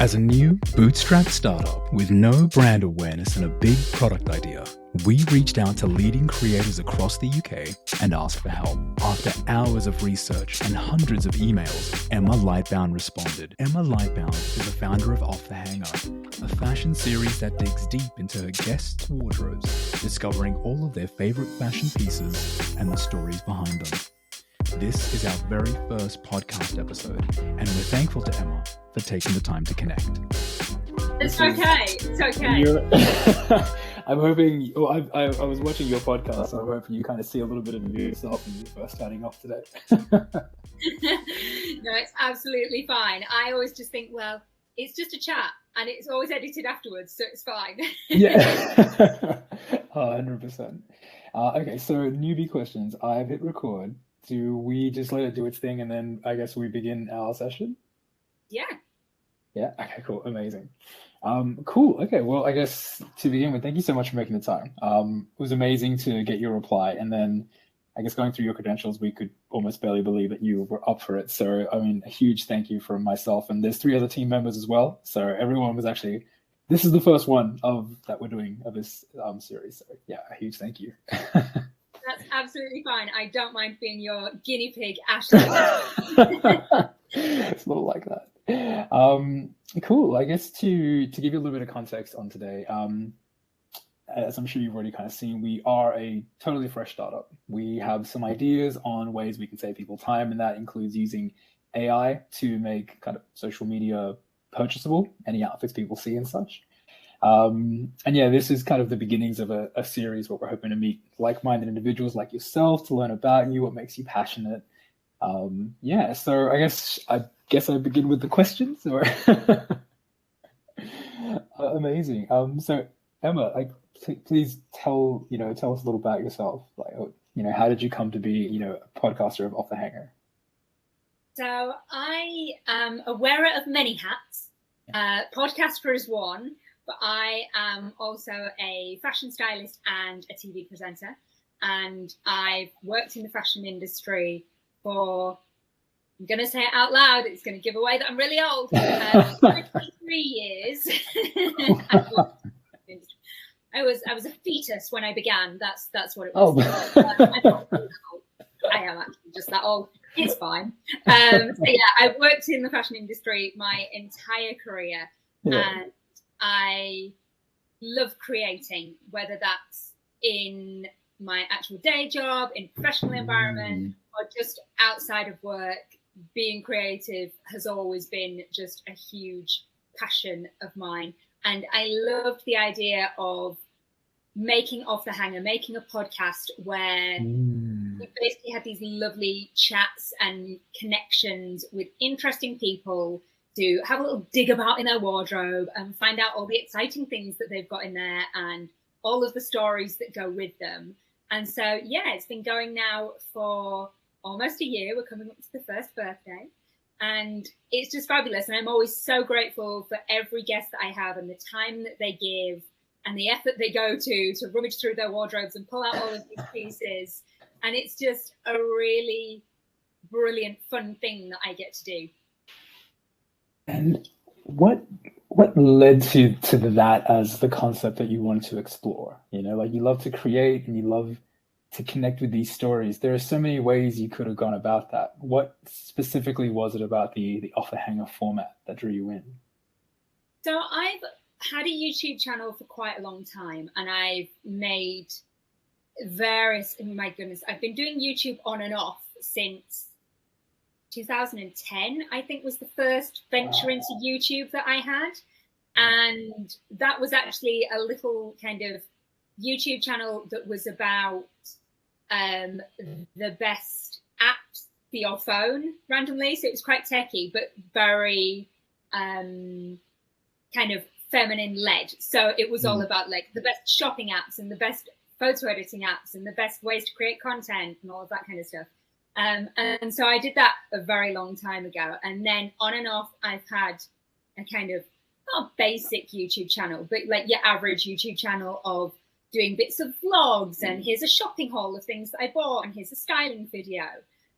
As a new bootstrapped startup with no brand awareness and a big product idea, we reached out to leading creators across the UK and asked for help. After hours of research and hundreds of emails, Emma Lightbown responded. Emma Lightbown is the founder of Off the Hanger, a fashion series that digs deep into her guests' wardrobes, discovering all of their favorite fashion pieces and the stories behind them. This is our very first podcast episode, and we're thankful to Emma for taking the time to connect. It's okay. I'm hoping. I was watching your podcast, so I'm hoping you kind of see a little bit of yourself when you first starting off today. No, it's absolutely fine. I always just think, well, it's just a chat, and it's always edited afterwards, so it's fine. Yeah, 100%. Okay, so newbie questions. I've hit record. Do we just let it do its thing, and then I guess we begin our session? Yeah. Yeah. Okay. Cool. Amazing. Cool. Okay. Well, I guess to begin with, thank you so much for making the time. It was amazing to get your reply, and then I guess going through your credentials, we could almost barely believe that you were up for it. So, I mean, a huge thank you from myself, and there's 3 other team members as well. So everyone was actually. This is the first one that we're doing of this series. So yeah, a huge thank you. That's absolutely fine. I don't mind being your guinea pig, Ashley. It's a little like that. Cool. I guess to give you a little bit of context on today, as I'm sure you've already kind of seen, we are a totally fresh startup. We have some ideas on ways we can save people time, and that includes using AI to make kind of social media purchasable, any outfits people see and such. And yeah, this is kind of the beginnings of a series where we're hoping to meet like-minded individuals like yourself to learn about you, what makes you passionate. Yeah, so I guess I begin with the questions. Or amazing. So Emma, please tell us a little about yourself. Like, how did you come to be, a podcaster of Off the Hanger? So I am a wearer of many hats. Podcaster is one. But I am also a fashion stylist and a TV presenter. And I've worked in the fashion industry for, I'm going to say it out loud, it's going to give away that I'm really old, 23 years. I was a fetus when I began. That's what it was. I am actually just that old. It's fine. So yeah, I've worked in the fashion industry my entire career. Yeah. And I love creating, whether that's in my actual day job, in professional environment, or just outside of work. Being creative has always been just a huge passion of mine. And I loved the idea of making Off the Hanger, making a podcast where we basically had these lovely chats and connections with interesting people to have a little dig about in their wardrobe and find out all the exciting things that they've got in there and all of the stories that go with them. And so, yeah, it's been going now for almost a year. We're coming up to the first birthday, and it's just fabulous. And I'm always so grateful for every guest that I have and the time that they give and the effort they go to rummage through their wardrobes and pull out all of these pieces. And it's just a really brilliant, fun thing that I get to do. And what led to that as the concept that you wanted to explore? You love to create and you love to connect with these stories. There are so many ways you could have gone about that. What specifically was it about the Off the Hanger format that drew you in? So I've had a YouTube channel for quite a long time, and I've made various, oh my goodness, I've been doing YouTube on and off since 2010, I think, was the first venture into YouTube that I had. And that was actually a little kind of YouTube channel that was about the best apps for your phone randomly. So it was quite techy, but very kind of feminine led. So it was all about like the best shopping apps and the best photo editing apps and the best ways to create content and all of that kind of stuff. And so I did that a very long time ago. And then on and off, I've had a kind of not a basic YouTube channel, but like your average YouTube channel of doing bits of vlogs and here's a shopping haul of things that I bought and here's a styling video.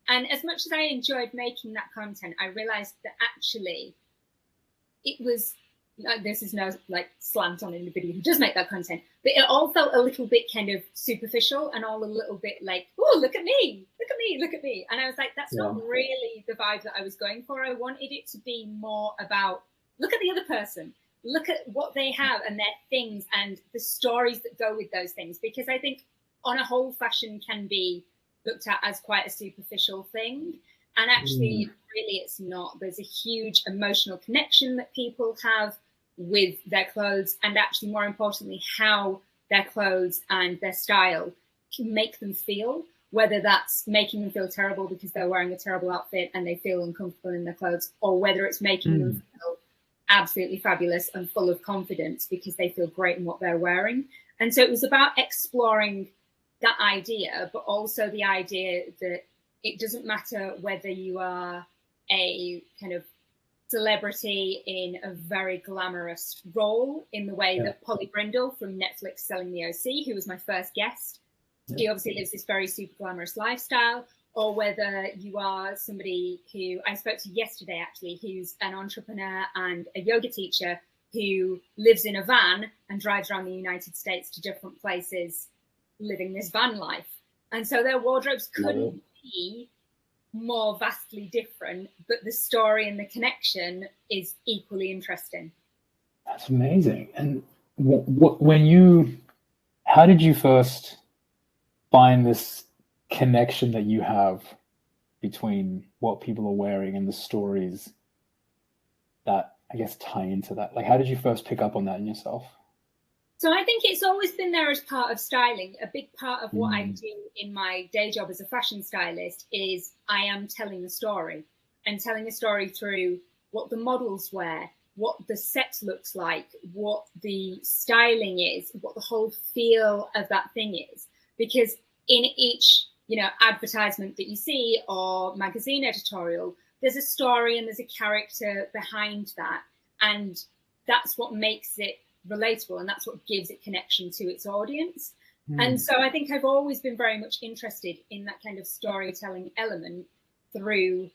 And as much as I enjoyed making that content, I realized that actually it was, this is no like slant on anybody who does make that content, but it all felt a little bit kind of superficial and all a little bit like, oh, look at me, look at me, look at me. And I was like, that's not really the vibe that I was going for. I wanted it to be more about, look at the other person, look at what they have and their things and the stories that go with those things. Because I think on a whole, fashion can be looked at as quite a superficial thing. And actually, really, it's not. There's a huge emotional connection that people have with their clothes, and actually, more importantly, how their clothes and their style can make them feel, whether that's making them feel terrible because they're wearing a terrible outfit and they feel uncomfortable in their clothes, or whether it's making them feel absolutely fabulous and full of confidence because they feel great in what they're wearing. And so it was about exploring that idea, but also the idea that it doesn't matter whether you are a kind of celebrity in a very glamorous role in the way that Polly Brindle from Netflix Selling the OC, who was my first guest, she obviously lives this very super glamorous lifestyle, or whether you are somebody who I spoke to yesterday, actually, who's an entrepreneur and a yoga teacher who lives in a van and drives around the United States to different places, living this van life. And so their wardrobes couldn't be more vastly different, but the story and the connection is equally interesting. That's amazing. And how did you first find this connection that you have between what people are wearing and the stories that I guess tie into that? Like, how did you first pick up on that in yourself? So I think it's always been there as part of styling. A big part of what I do in my day job as a fashion stylist is I am telling a story, and telling a story through what the models wear, what the set looks like, what the styling is, what the whole feel of that thing is. Because in each, advertisement that you see or magazine editorial, there's a story and there's a character behind that. And that's what makes it relatable, and that's what gives it connection to its audience. And so I think I've always been very much interested in that kind of storytelling element through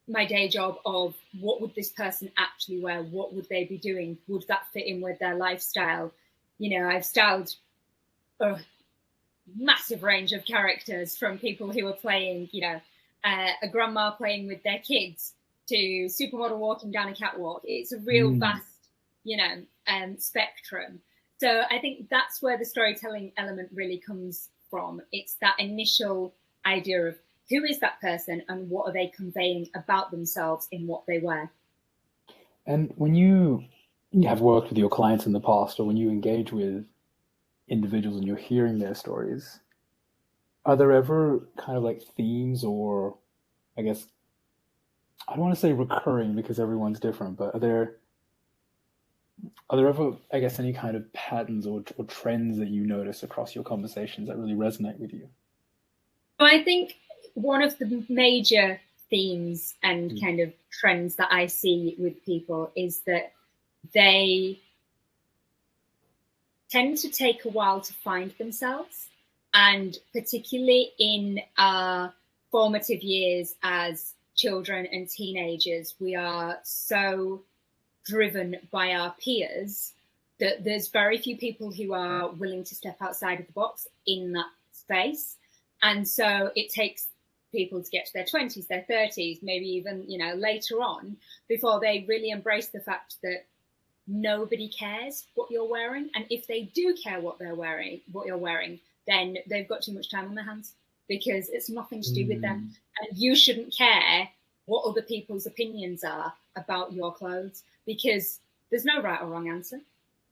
my day job of what would this person actually wear, what would they be doing, would that fit in with their lifestyle. I've styled a massive range of characters, from people who are playing a grandma playing with their kids to supermodel walking down a catwalk. It's a real vast spectrum. So I think that's where the storytelling element really comes from. It's that initial idea of who is that person and what are they conveying about themselves in what they wear. And when you have worked with your clients in the past, or when you engage with individuals and you're hearing their stories, are there ever kind of like themes, or I guess, I don't want to say recurring because everyone's different, but are there ever, I guess, any kind of patterns or trends that you notice across your conversations that really resonate with you? I think one of the major themes and kind of trends that I see with people is that they tend to take a while to find themselves. And particularly in our formative years as children and teenagers, we are so driven by our peers that there's very few people who are willing to step outside of the box in that space. And so it takes people to get to their 20s, their 30s, maybe even, later on, before they really embrace the fact that nobody cares what you're wearing. And if they do care what you're wearing, then they've got too much time on their hands, because it's nothing to do with them. And you shouldn't care what other people's opinions are about your clothes, because there's no right or wrong answer.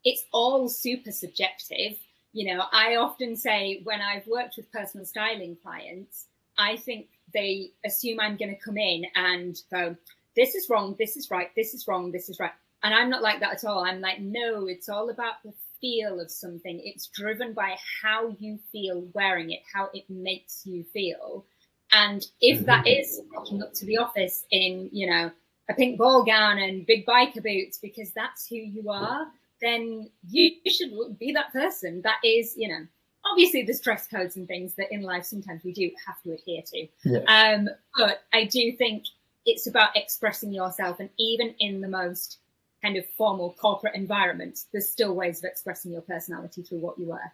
It's all super subjective. I often say, when I've worked with personal styling clients, I think they assume I'm going to come in and go, this is wrong, this is right, this is wrong, this is right. And I'm not like that at all. I'm like, no, it's all about the feel of something. It's driven by how you feel wearing it, how it makes you feel. And if that is rocking up to the office in, a pink ball gown and big biker boots, because that's who you are, then you should be that person. That is, obviously there's dress codes and things that in life sometimes we do have to adhere to. But I do think it's about expressing yourself, and even in the most kind of formal corporate environment, there's still ways of expressing your personality through what you wear.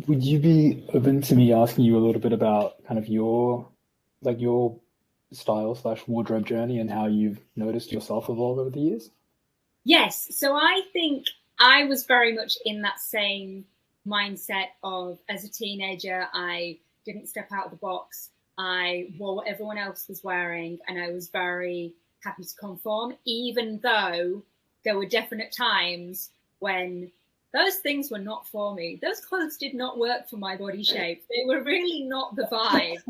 Would you be open to me asking you a little bit about kind of your style / wardrobe journey and how you've noticed yourself evolve over the years? Yes. So I think I was very much in that same mindset of, as a teenager, I didn't step out of the box. I wore what everyone else was wearing, and I was very happy to conform, even though there were definite times when those things were not for me. Those clothes did not work for my body shape. They were really not the vibe.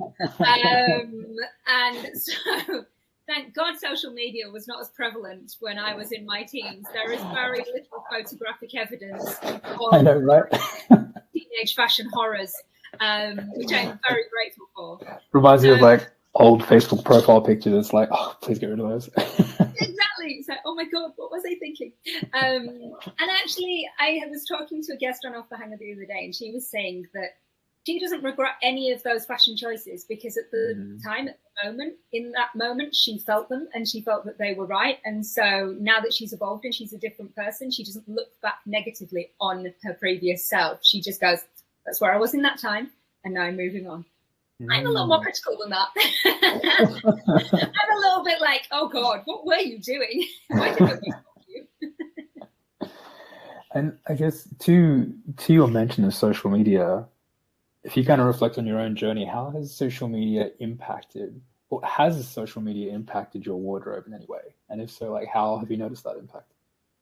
And so thank God social media was not as prevalent when I was in my teens. There is very little photographic evidence I know, right? teenage fashion horrors, which I'm very grateful for. Reminds me of like old Facebook profile pictures. It's like, oh, please get rid of those. Exactly. It's like, oh my God, what was I thinking? And actually, I was talking to a guest on Off the Hanger the other day, and she was saying that she doesn't regret any of those fashion choices because at the time, at the moment, in that moment, she felt them and she felt that they were right. And so now that she's evolved and she's a different person, she doesn't look back negatively on her previous self. She just goes, that's where I was in that time, and now I'm moving on. I'm a little more critical than that. I'm a little bit like, oh God, what were you doing? Why did I stop you? And I guess to your mention of social media, if you kind of reflect on your own journey, how has social media impacted, or has social media impacted your wardrobe in any way? And if so, like, how have you noticed that impact?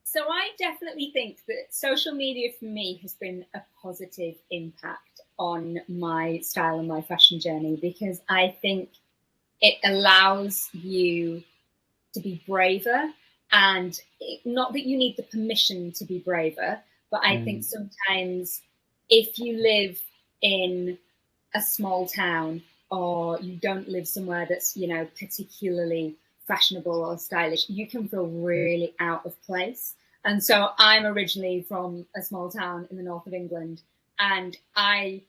So I definitely think that social media for me has been a positive impact on my style and my fashion journey, because I think it allows you to be braver, and not that you need the permission to be braver, but I think sometimes if you live in a small town, or you don't live somewhere that's, you know, particularly fashionable or stylish, you can feel really out of place. And so I'm originally from a small town in the north of England, and I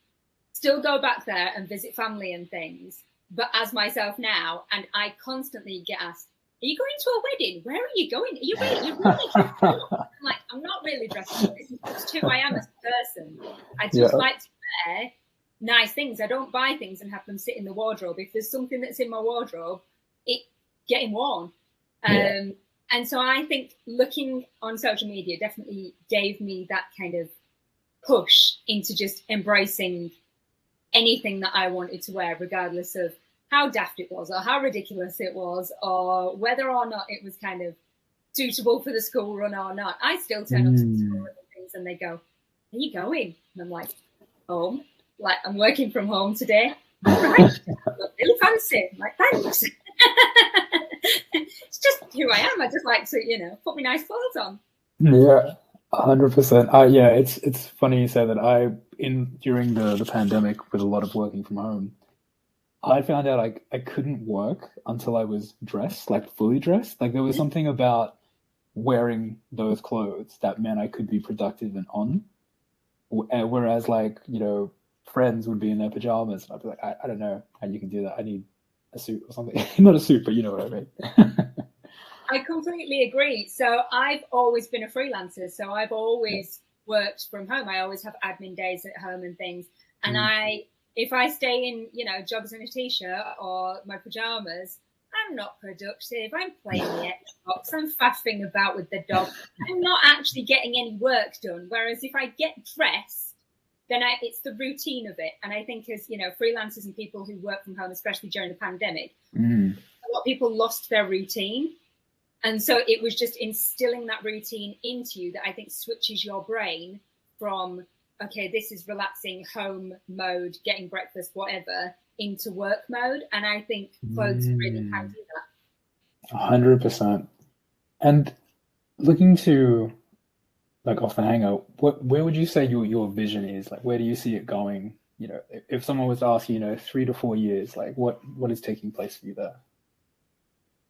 still go back there and visit family and things, but as myself now, and I constantly get asked, are you going to a wedding? Where are you going? Are you really dressed up? I'm like, I'm not really dressed up. This is just who I am as a person. I just like to wear nice things. I don't buy things and have them sit in the wardrobe. If there's something that's in my wardrobe, it's getting worn. And so I think looking on social media definitely gave me that kind of push into just embracing anything that I wanted to wear, regardless of how daft it was or how ridiculous it was, or whether or not it was kind of suitable for the school run or not. I still turn up to the school run and things, and they go, "Where are you going?" And I'm like, "Home. Like, I'm working from home today." Right, I look really fancy. I'm like, thanks. It's just who I am. I just like to, you know, put my nice clothes on. Yeah, 100%. Yeah, it's funny you say that. During the pandemic, with a lot of working from home, I found out I couldn't work until I was dressed, like fully dressed. Like there was something about wearing those clothes that meant I could be productive and on. Whereas, like, you know, friends would be in their pajamas, and I'd be like, I don't know how you can do that. I need a suit or something. Not a suit, but you know what I mean. I completely agree. So I've always been a freelancer. So I've always worked from home. I always have admin days at home and things. And if I stay in, you know, joggers and a t-shirt or my pajamas, I'm not productive. I'm playing the Xbox. I'm faffing about with the dog. I'm not actually getting any work done. Whereas if I get dressed, then it's the routine of it. And I think as, you know, freelancers and people who work from home, especially during the pandemic, a lot of people lost their routine. And so it was just instilling that routine into you that I think switches your brain from, okay, this is relaxing home mode, getting breakfast, whatever, into work mode. And I think clothes really can do that. 100%. And looking to, like, Off the Hanger, where would you say your vision is? Like, where do you see it going? You know, if someone was to ask you, you know, 3 to 4 years, like what is taking place for you there?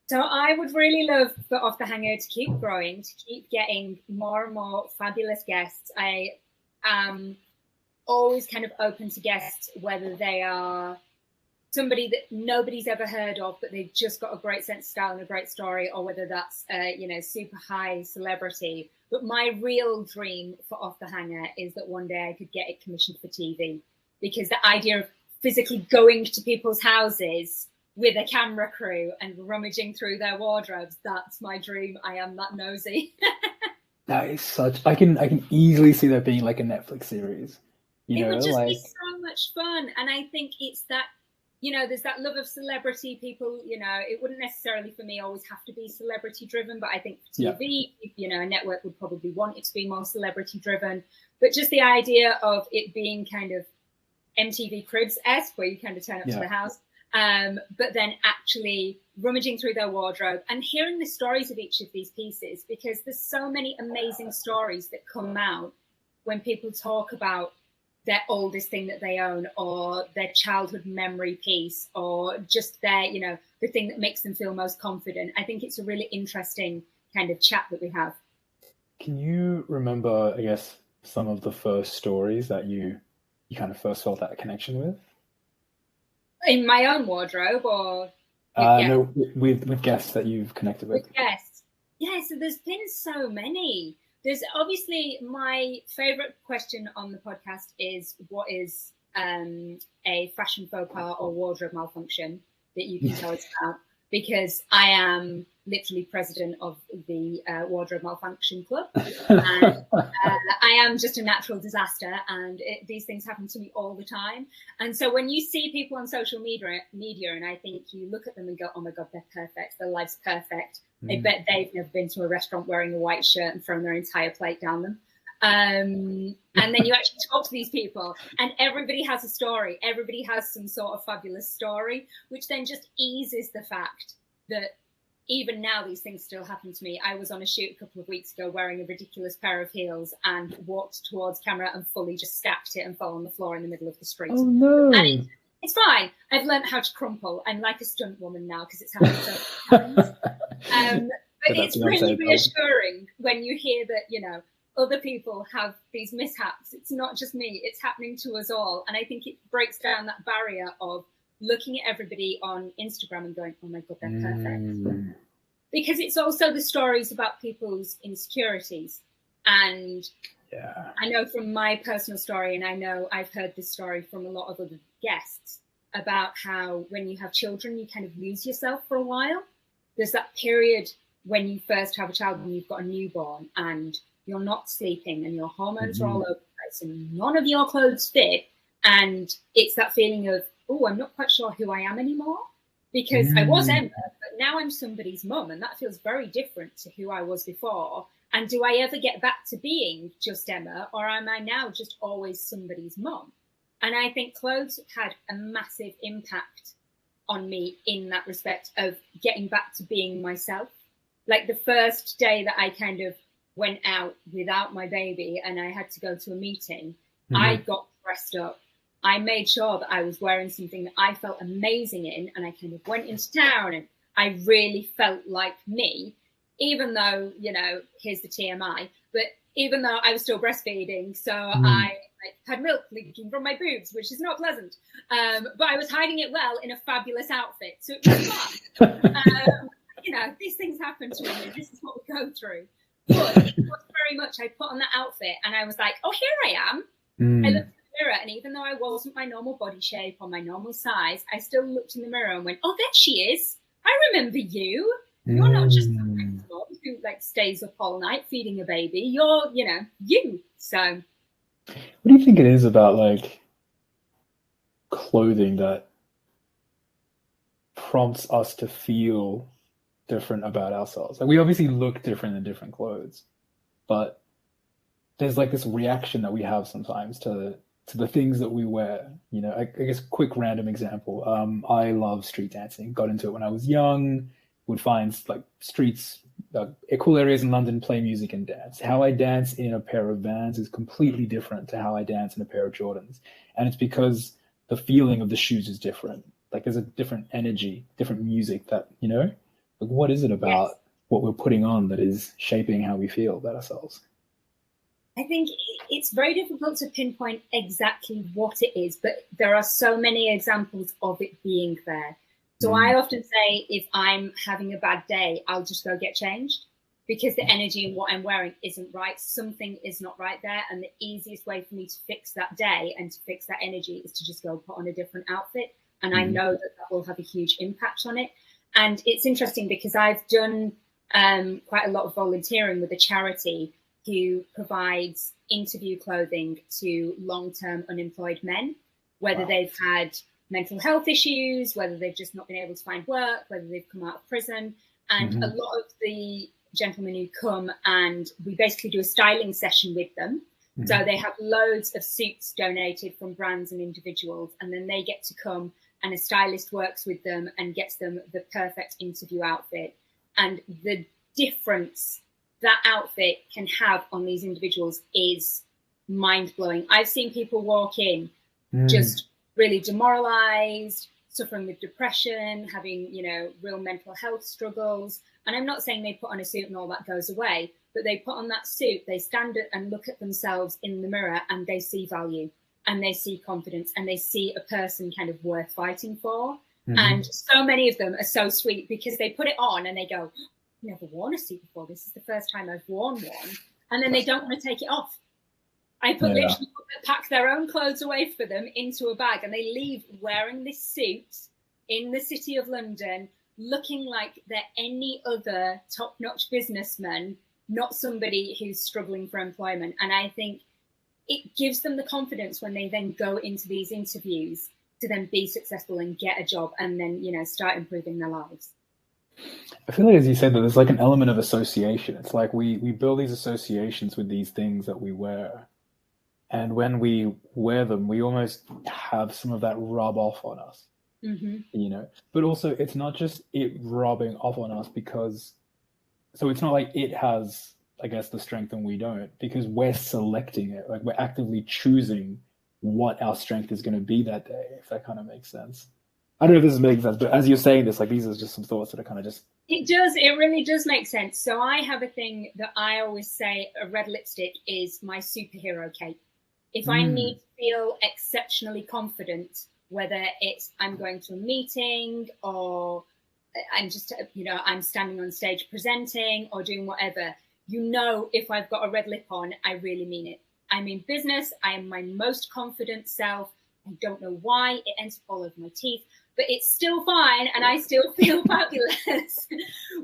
So I would really love for Off the Hanger to keep growing, to keep getting more and more fabulous guests. I am always kind of open to guests, whether they are somebody that nobody's ever heard of, but they've just got a great sense of style and a great story, or whether that's super high celebrity. But my real dream for Off the Hanger is that one day I could get it commissioned for TV, because the idea of physically going to people's houses with a camera crew and rummaging through their wardrobes, that's my dream. I am that nosy. That is such. I can easily see that being like a Netflix series. It would just be so much fun, and I think it's that. There's that love of celebrity. People, it wouldn't necessarily for me always have to be celebrity driven, but I think for TV, a network would probably want it to be more celebrity driven. But just the idea of it being kind of MTV Cribs-esque, where you kind of turn up to the house, but then actually rummaging through their wardrobe and hearing the stories of each of these pieces, because there's so many amazing stories that come out when people talk about their oldest thing that they own, or their childhood memory piece, or just their, the thing that makes them feel most confident. I think it's a really interesting kind of chat that we have. Can you remember, I guess, some of the first stories that you kind of first felt that connection with? In my own wardrobe, or? No, with guests that you've connected with. With guests. Yeah, so there's been so many. There's obviously, my favorite question on the podcast is, what is a fashion faux pas or wardrobe malfunction that you can tell us about? Because I am literally president of the Wardrobe Malfunction Club. And I am just a natural disaster, and these things happen to me all the time. And so when you see people on social media, and I think you look at them and go, oh my God, they're perfect. Their life's perfect. I bet they've never been to a restaurant wearing a white shirt and thrown their entire plate down them. And then you actually talk to these people, and everybody has a story. Everybody has some sort of fabulous story, which then just eases the fact that even now these things still happen to me. I was on a shoot a couple of weeks ago wearing a ridiculous pair of heels and walked towards camera and fully just stacked it and fell on the floor in the middle of the street. Oh no! And it's fine. I've learned how to crumple. I'm like a stunt woman now because it's happened so many times. But it's really reassuring when you hear that, other people have these mishaps. It's not just me. It's happening to us all. And I think it breaks down that barrier of looking at everybody on Instagram and going, oh my God, they're perfect. Because it's also the stories about people's insecurities. And I know from my personal story, and I know I've heard this story from a lot of other guests, about how when you have children, you kind of lose yourself for a while. There's that period when you first have a child and you've got a newborn and you're not sleeping and your hormones are all over the place and none of your clothes fit. And it's that feeling of, oh, I'm not quite sure who I am anymore, because I was Emma, but now I'm somebody's mum, and that feels very different to who I was before. And do I ever get back to being just Emma, or am I now just always somebody's mum? And I think clothes had a massive impact on me in that respect of getting back to being myself. Like the first day that I kind of went out without my baby and I had to go to a meeting, I got dressed up. I made sure that I was wearing something that I felt amazing in, and I kind of went into town and I really felt like me, even though, here's the TMI, but even though I was still breastfeeding, so I had milk leaking from my boobs, which is not pleasant, but I was hiding it well in a fabulous outfit, so it was fun. These things happen to me, this is what we go through. But it was very much, I put on that outfit and I was like, oh, here I am. I looked in the mirror, and even though I wasn't my normal body shape or my normal size, I still looked in the mirror and went, oh, there she is. I remember you. You're not just some mom who stays up all night feeding a baby. You're, you. So what do you think it is about clothing that prompts us to feel different about ourselves? We obviously look different in different clothes, but there's this reaction that we have sometimes to the things that we wear. I guess quick random example. I love street dancing. Got into it when I was young. Would find streets, cool areas in London, play music and dance. How I dance in a pair of Vans is completely different to how I dance in a pair of Jordans, and it's because the feeling of the shoes is different. There's a different energy, different music that what is it about what we're putting on that is shaping how we feel about ourselves? I think it's very difficult to pinpoint exactly what it is, but there are so many examples of it being there. So I often say, if I'm having a bad day, I'll just go get changed, because the energy in what I'm wearing isn't right. Something is not right there. And the easiest way for me to fix that day and to fix that energy is to just go put on a different outfit. And I know that that will have a huge impact on it. And it's interesting because I've done quite a lot of volunteering with a charity who provides interview clothing to long-term unemployed men, whether they've had mental health issues, whether they've just not been able to find work, whether they've come out of prison. And a lot of the gentlemen who come, and we basically do a styling session with them. So they have loads of suits donated from brands and individuals, and then they get to come and a stylist works with them and gets them the perfect interview outfit. And the difference that outfit can have on these individuals is mind-blowing. I've seen people walk in just really demoralized, suffering with depression, having, real mental health struggles. And I'm not saying they put on a suit and all that goes away, but they put on that suit, they stand and look at themselves in the mirror, and they see value, and they see confidence, and they see a person kind of worth fighting for. And so many of them are so sweet because they put it on and they go, I've never worn a suit before. This is the first time I've worn one. And then they don't want to take it off. I literally pack their own clothes away for them into a bag, and they leave wearing this suit in the city of London, looking like they're any other top-notch businessman, not somebody who's struggling for employment. And I think it gives them the confidence when they then go into these interviews to then be successful and get a job, and then, start improving their lives. I feel like, as you said, that there's like an element of association. It's like we build these associations with these things that we wear. And when we wear them, we almost have some of that rub off on us, But also, it's not just it rubbing off on us so it's not like it has, I guess, the strength and we don't, because we're selecting it. Like, we're actively choosing what our strength is going to be that day, if that kind of makes sense. I don't know if this is making sense, but as you're saying this, like, these are just some thoughts that are kind of just... It does. It really does make sense. So I have a thing that I always say, a red lipstick is my superhero cape. If I need to feel exceptionally confident, whether it's I'm going to a meeting or I'm just, I'm standing on stage presenting or doing whatever, if I've got a red lip on, I really mean it. I'm in business. I am my most confident self. I don't know why it ends up all over my teeth, but it's still fine. And I still feel fabulous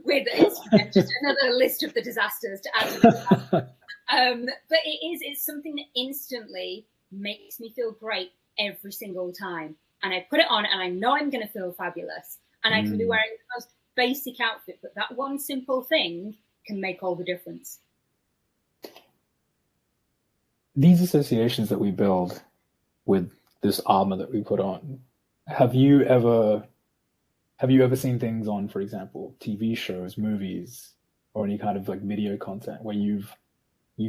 with it. Just another list of the disasters to add to the but it's something that instantly makes me feel great every single time. And I put it on and I know I'm going to feel fabulous. And I can be wearing the most basic outfit, but that one simple thing can make all the difference. These associations that we build with this armor that we put on, have you ever seen things on, for example, TV shows, movies, or any kind of like video content where you've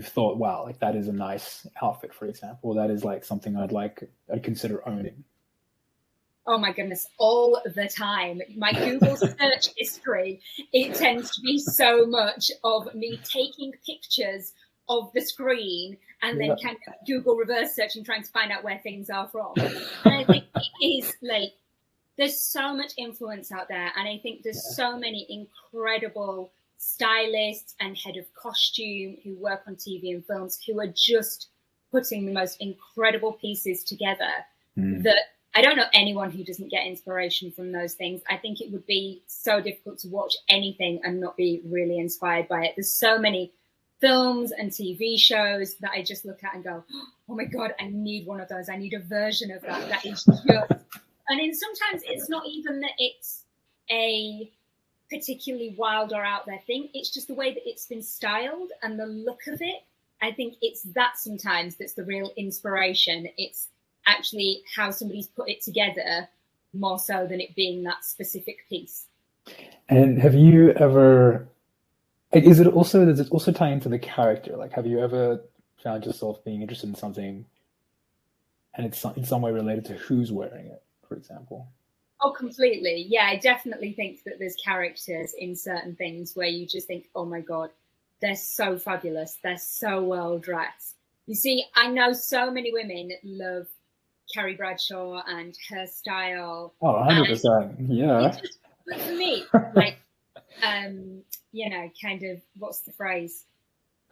thought, wow, like that is a nice outfit, for example, that is like something I'd consider owning? Oh my goodness, all the time. My Google search history, it tends to be so much of me taking pictures of the screen and then kind of Google reverse searching, trying to find out where things are from. And I think it is like, there's so much influence out there. And I think there's so many incredible stylists and head of costume who work on TV and films who are just putting the most incredible pieces together that I don't know anyone who doesn't get inspiration from those things. I think it would be so difficult to watch anything and not be really inspired by it. There's so many films and TV shows that I just look at and go, oh my God, I need one of those. I need a version of that. That is just, and then sometimes it's not even that it's a particularly wild or out there thing. It's just the way that it's been styled and the look of it. I think it's that sometimes that's the real inspiration. It's actually how somebody's put it together more so than it being that specific piece. And have you ever, does it also tie into the character? Like, have you ever found yourself being interested in something and it's in some way related to who's wearing it, for example? Oh, completely. Yeah, I definitely think that there's characters in certain things where you just think, oh my God, they're so fabulous. They're so well dressed. You see, I know so many women love Carrie Bradshaw and her style. Oh, 100%. Yeah. But for me, like, kind of, what's the phrase?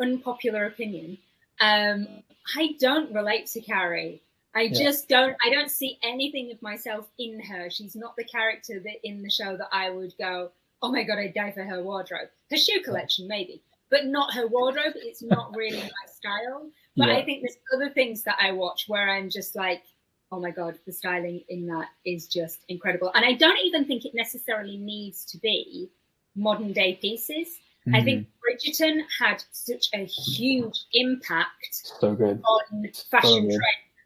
Unpopular opinion. I don't relate to Carrie. I just don't. I don't see anything of myself in her. She's not the character that in the show that I would go, oh my God, I'd die for her wardrobe. Her shoe collection, maybe, but not her wardrobe. It's not really my style. But I think there's other things that I watch where I'm just like, oh my God, the styling in that is just incredible. And I don't even think it necessarily needs to be modern day pieces. I think Bridgerton had such a huge impact on fashion trend,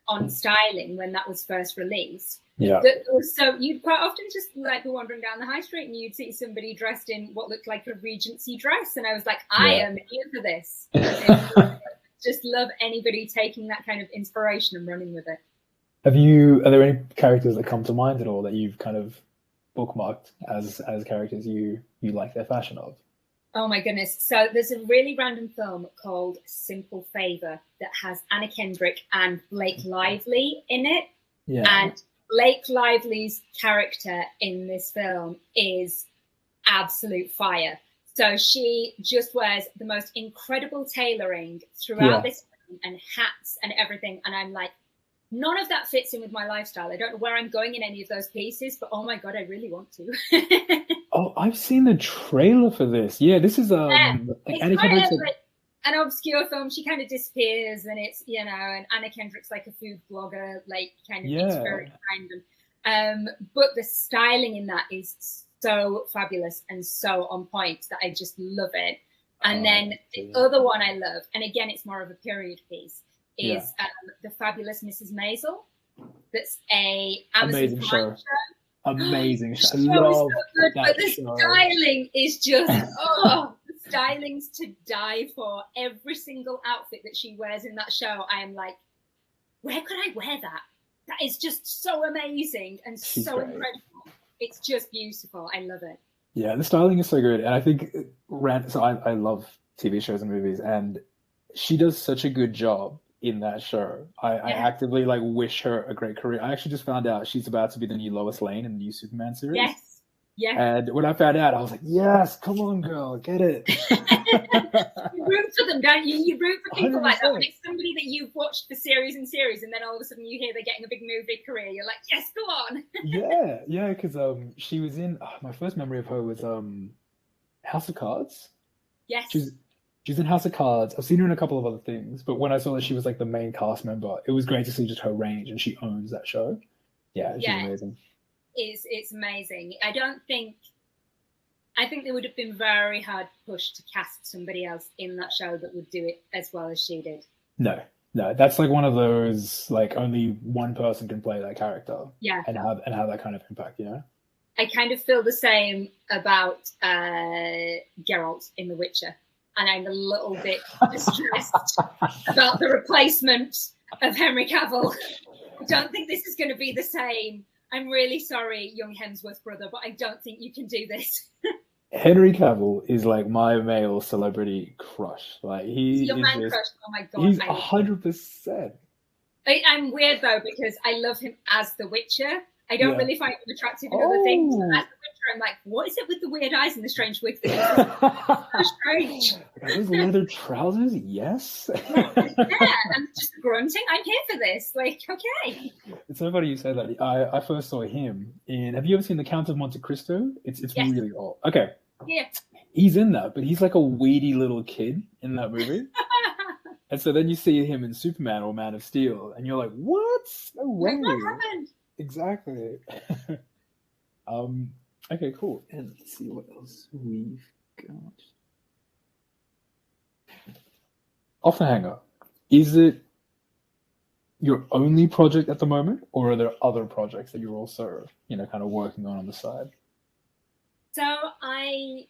on styling when that was first released. Yeah. So you'd quite often just like be wandering down the high street and you'd see somebody dressed in what looked like a Regency dress. And I was like, I am here for this. Just love anybody taking that kind of inspiration and running with it. Are there any characters that come to mind at all that you've kind of bookmarked as characters you like their fashion of? Oh my goodness. So there's a really random film called Simple Favor that has Anna Kendrick and Blake Lively in it. Yeah. And Blake Lively's character in this film is absolute fire. So she just wears the most incredible tailoring throughout this film and hats and everything. And I'm like, none of that fits in with my lifestyle. I don't know where I'm going in any of those pieces, but oh my God, I really want to. Oh, I've seen the trailer for this. Yeah, this is it's kind of like an obscure film. She kind of disappears, and it's and Anna Kendrick's like a food blogger, like kind of it's very random. But the styling in that is so fabulous and so on point that I just love it. And then the other one I love, and again, it's more of a period piece, is The Fabulous Mrs. Maisel. That's a Amazon Prime show. Amazing show. I love so good, but the styling is just the styling's to die for. Every single outfit that she wears in that show, I am like, where could I wear that? That is just so amazing and She's so great. Incredible. It's just beautiful. I love it. Yeah, the styling is so good, and I think I love TV shows and movies, and she does such a good job in that show. I actively wish her a great career. I actually just found out she's about to be the new Lois Lane in the new Superman series. Yes. Yeah. And when I found out, I was like, yes, come on, girl, get it. You root for them, don't you? You root for people 100%. Like that. When it's somebody that you've watched for series and series, and then all of a sudden you hear they're getting a big movie career. You're like, yes, go on. yeah, because she was in, my first memory of her was House of Cards. Yes. She's in House of Cards. I've seen her in a couple of other things, but when I saw that she was like the main cast member, it was great to see just her range, and she owns that show. Yeah, she's amazing. It's amazing. I think it would have been very hard pushed to cast somebody else in that show that would do it as well as she did. No, that's like one of those only one person can play that character. Yeah, and have that kind of impact. I kind of feel the same about Geralt in The Witcher. And I'm a little bit distressed about the replacement of Henry Cavill. I don't think this is going to be the same. I'm really sorry, young Hemsworth brother, but I don't think you can do this. Henry Cavill is like my male celebrity crush. He's your man crush. Oh my God. He's 100%. I'm weird though, because I love him as The Witcher. I don't really find him attractive in other things. As The Witcher, I'm like, what is it with the weird eyes and the strange wig? So strange. Those leather trousers, yes. I'm just grunting. I'm here for this. Okay. It's so funny you say that. I first saw him in. Have you ever seen The Count of Monte Cristo? It's really old. Okay. Yeah. He's in that, but he's like a weedy little kid in that movie. And so then you see him in Superman or Man of Steel, and you're like, what? No way. What happened? Exactly. Okay, cool. And let's see what else we've got. Off the hanger, is it your only project at the moment, or are there other projects that you're also, kind of working on the side? So I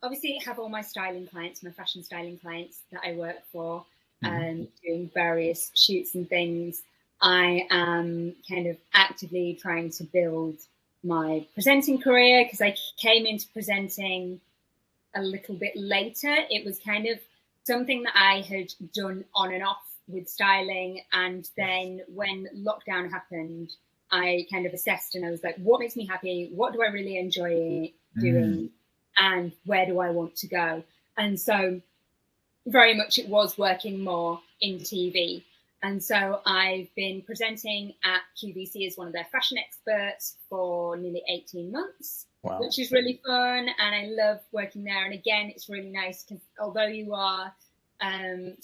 obviously have all my styling clients, my fashion styling clients that I work for, doing various shoots and things. I am kind of actively trying to build my presenting career because I came into presenting a little bit later. It was kind of something that I had done on and off with styling. And then when lockdown happened, I kind of assessed and I was like, what makes me happy? What do I really enjoy doing? And where do I want to go? And so very much it was working more in TV. And so I've been presenting at QVC as one of their fashion experts for nearly 18 months, Wow. which is really fun. And I love working there. And again, it's really nice because although you are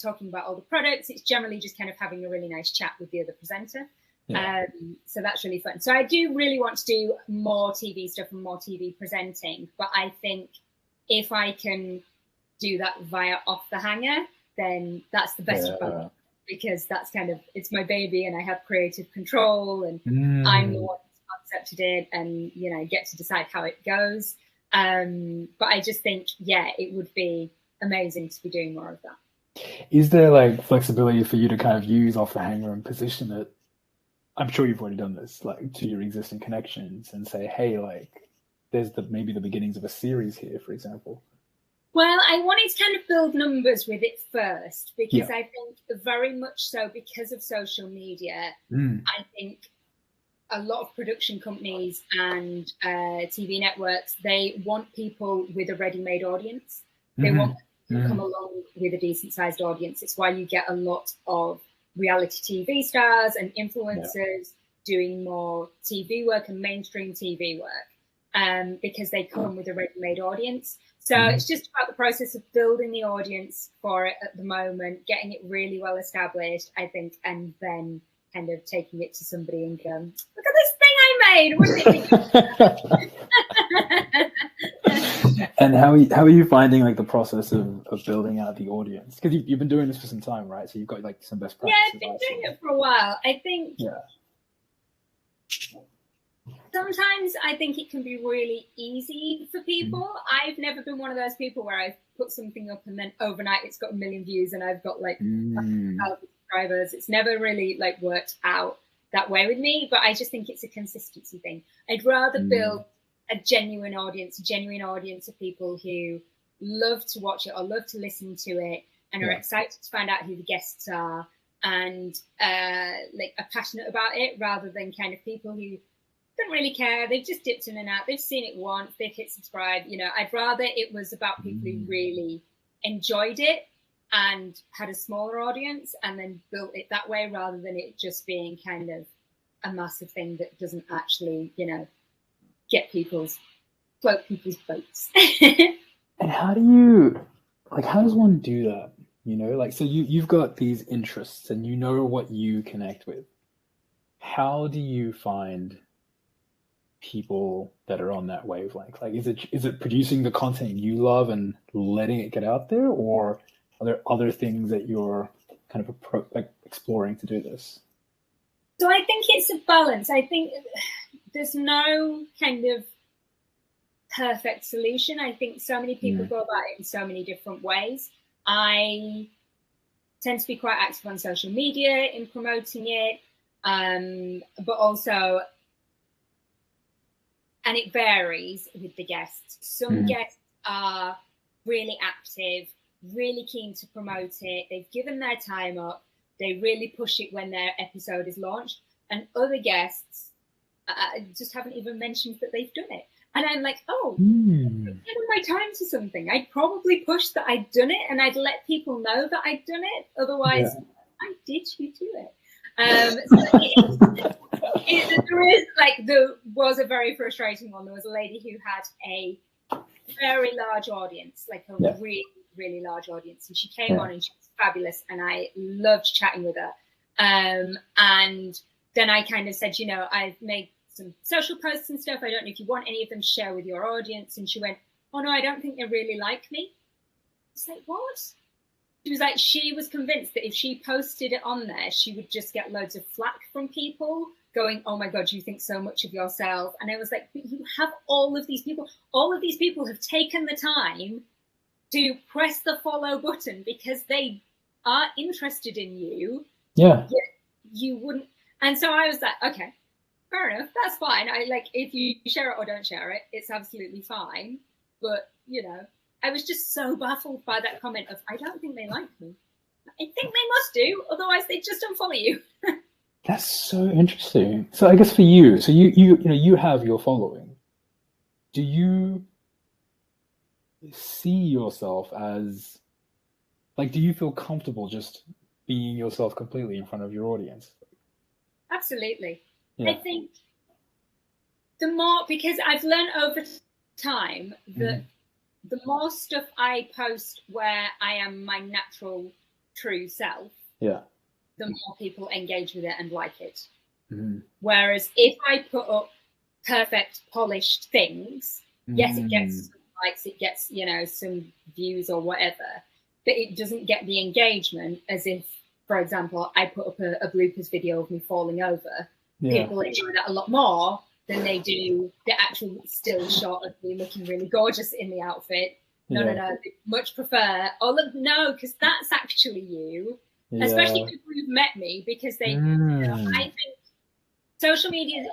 talking about all the products, it's generally just kind of having a really nice chat with the other presenter. Yeah. So that's really fun. So I do really want to do more TV stuff and more TV presenting. But I think if I can do that via Off the Hanger, then that's the best of both. Because that's kind of, it's my baby and I have creative control and I'm the one who's concepted it and, you know, get to decide how it goes. But I just think, yeah, it would be amazing to be doing more of that. Is there like flexibility for you to kind of use Off the Hanger and position it? I'm sure you've already done this, like to your existing connections and say, hey, like there's maybe the beginnings of a series here, for example. Well, I wanted to kind of build numbers with it first because I think very much so because of social media, I think a lot of production companies and TV networks, they want people with a ready-made audience. They want people to come along with a decent-sized audience. It's why you get a lot of reality TV stars and influencers doing more TV work and mainstream TV work because they come with a ready-made audience. So it's just about the process of building the audience for it at the moment, getting it really well established, I think, and then kind of taking it to somebody and going, look at this thing I made. Wouldn't it? And how are you finding like the process of building out the audience? Because you've been doing this for some time, right? So you've got like some best practices. Yeah, I've been doing it for a while. I think sometimes I think it can be really easy for people. I've never been one of those people where I've put something up and then overnight it's got 1 million views and I've got like 1,000 subscribers. It's never really like worked out that way with me, but I just think it's a consistency thing. I'd rather build a genuine audience of people who love to watch it or love to listen to it and are excited to find out who the guests are and like are passionate about it, rather than kind of people who don't really care. They've just dipped in and out. They've seen it once. They've hit subscribe. You know, I'd rather it was about people who really enjoyed it and had a smaller audience and then built it that way, rather than it just being kind of a massive thing that doesn't actually, you know, float people's boats. And how does one do that? You know, like, so you've got these interests and you know what you connect with. How do you find people that are on that wavelength? Like, is it producing the content you love and letting it get out there, or are there other things that you're kind of exploring to do this? So I think it's a balance. I think there's no kind of perfect solution. I think so many people go about it in so many different ways. I tend to be quite active on social media in promoting it, but also, and it varies with the guests. Some guests are really active, really keen to promote it. They've given their time up. They really push it when their episode is launched. And other guests just haven't even mentioned that they've done it. And I'm like, oh, I've given my time to something. I'd probably push that I'd done it and I'd let people know that I'd done it. Otherwise, why did you do it? There was a very frustrating one. There was a lady who had a very large audience, like a really, really large audience. And she came on and she was fabulous. And I loved chatting with her. And then I kind of said, you know, I've made some social posts and stuff. I don't know if you want any of them to share with your audience. And she went, oh, no, I don't think they really like me. I was like, what? She was like, she was convinced that if she posted it on there, she would just get loads of flack from people going, oh my God, you think so much of yourself. And I was like, but you have all of these people. All of these people have taken the time to press the follow button because they are interested in you. Yeah. You wouldn't. And so I was like, okay, fair enough. That's fine. I like, if you share it or don't share it, it's absolutely fine. But, you know, I was just so baffled by that comment of, I don't think they like me. I think they must do, otherwise they just unfollow you. That's so interesting. So I guess for you, so you have your following. Do you see yourself as, like, do you feel comfortable just being yourself completely in front of your audience? Absolutely. Yeah. I think the more, because I've learned over time that the more stuff I post where I am my natural, true self, Yeah. the more people engage with it and like it. Mm-hmm. Whereas if I put up perfect, polished things, yes, it gets some likes, it gets, you know, some views or whatever, but it doesn't get the engagement as if, for example, I put up a bloopers video of me falling over. Yeah. People enjoy that a lot more than they do the actual still shot of me looking really gorgeous in the outfit. No, they much prefer, oh, look, no, because that's actually you. Yeah. Especially people who've met me, because they, you know, I think social media